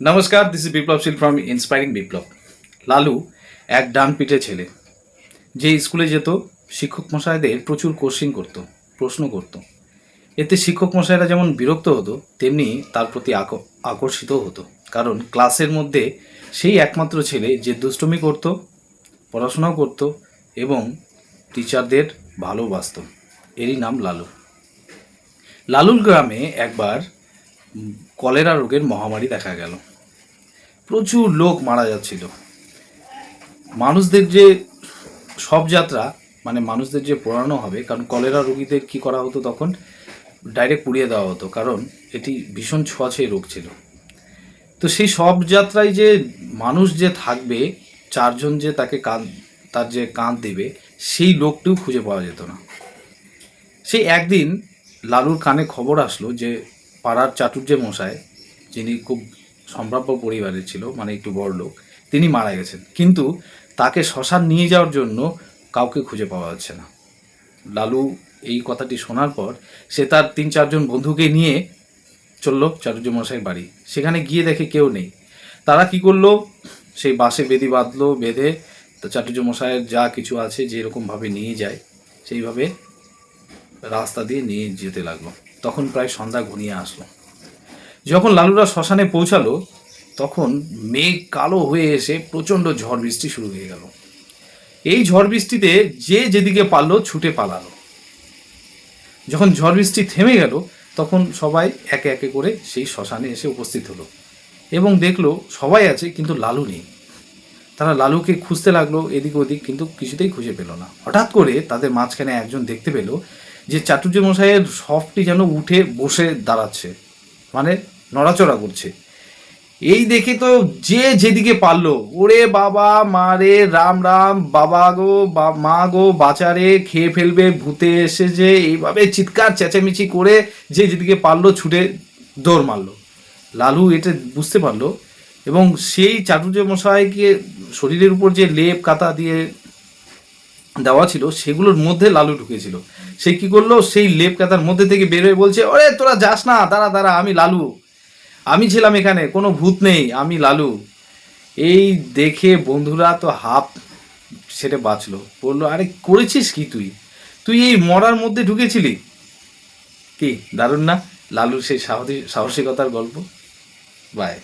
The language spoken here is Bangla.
নমস্কার, দিস ইজ বিপ্লবশীল ফ্রম ইন্সপায়ারিং বিপ্লব। লালু এক ডানপিটে ছেলে, যে স্কুলে যেত শিক্ষক মশাইদের প্রচুর কোশ্চিন করত, প্রশ্ন করত। এতে শিক্ষক মশাইরা যেমন বিরক্ত হতো, তেমনি তার প্রতি আকর্ষিতও হতো। কারণ ক্লাসের মধ্যে সেই একমাত্র ছেলে যে দুষ্টুমি করত, পড়াশোনাও করত এবং টিচারদের ভালোবাসত। এরই নাম লালু। লালুর গ্রামে একবার কলেরা রোগের মহামারী দেখা গেল। প্রচুর লোক মারা যাচ্ছিল। মানুষদের যে শবযাত্রা, মানে মানুষদের যে পোড়ানো হবে, কারণ কলেরা রোগীদের কি করা হতো তখন, ডাইরেক্ট পুড়িয়ে দেওয়া হতো, কারণ এটি ভীষণ ছোঁয়াচে রোগ ছিল। তো সেই শবযাত্রায় যে মানুষ যে থাকবে, চারজন যে তার যে কাঁধ দেবে, সেই লোকটিও খুঁজে পাওয়া যেত না। সেই একদিন লালুর কানে খবর আসলো যে পাড়ার চাটুর্যে মশাই, যিনি খুব সম্ভ্রাম্য পরিবারের ছিল, মানে একটু বড় লোক, তিনি মারা গেছেন। কিন্তু তাকে শ্মশান নিয়ে যাওয়ার জন্য কাউকে খুঁজে পাওয়া যাচ্ছে না। লালু এই কথাটি শোনার পর সে তার 3-4জন বন্ধুকে নিয়ে চলল চাটুর্য মশাইয়ের বাড়ি। সেখানে গিয়ে দেখে কেউ নেই। তারা কি করলো, সেই বাঁশে বেদি বাঁধলো, বেঁধে তো চাটুর্য মশাইয়ের যা কিছু আছে যেরকমভাবে নিয়ে যায় সেইভাবে রাস্তা দিয়ে নিয়ে যেতে লাগলো। তখন প্রায় সন্ধ্যা ঘনিয়ে আসলো। যখন লালুরা শ্মশানে পৌঁছালো, তখন মেঘ কালো হয়ে এসে প্রচণ্ড ঝড় বৃষ্টি শুরু হয়ে গেল। এই ঝড় বৃষ্টিতে যে যেদিকে পারলো ছুটে পালালো। যখন ঝড় বৃষ্টি থেমে গেল, তখন সবাই একে একে করে সেই শ্মশানে এসে উপস্থিত হলো এবং দেখলো সবাই আছে, কিন্তু লালু নেই। তারা লালুকে খুঁজতে লাগলো এদিক ওদিক, কিন্তু কিছুতেই খুঁজে পেল না। হঠাৎ করে তাদের মাঝখানে একজন দেখতে পেল যে চাটুর্য মশাইয়ের শবটি যেন উঠে বসে দাঁড়াচ্ছে, মানে নড়াচড়া করছে। এই দেখে তো যে যেদিকে পারলো, ওরে বাবা মা রে, রাম রাম, বাবা গো মা গো, বাঁচারে, খেয়ে ফেলবে ভূতে এসে, যে এইভাবে চিৎকার চেঁচামেচি করে যে যেদিকে পারলো ছুটে দৌড় মারলো। লালু এটা বুঝতে পারলো এবং সেই চাটুর্য মশাইকে শরীরের উপর যে লেপ কাতা দিয়ে দেওয়া ছিল সেগুলোর মধ্যে লালু ঢুকেছিল। সে কি করলো, সেই লেপ কাতার মধ্যে থেকে বেরোয় বলছে, ওরে তোরা যাস না, দাঁড়া দাঁড়া, আমি লালু, আমি ছিলাম এখানে, কোনো ভূত নেই, আমি লালু। এই দেখে বন্ধুরা তো হাফ ছেড়ে বাঁচলো। বললো, আরে করেছিস কি তুই, তুই এই মরার মধ্যে ঢুকেছিলি? কি দারুণ না লালুর সেই সাহসিকতার গল্প। বাই।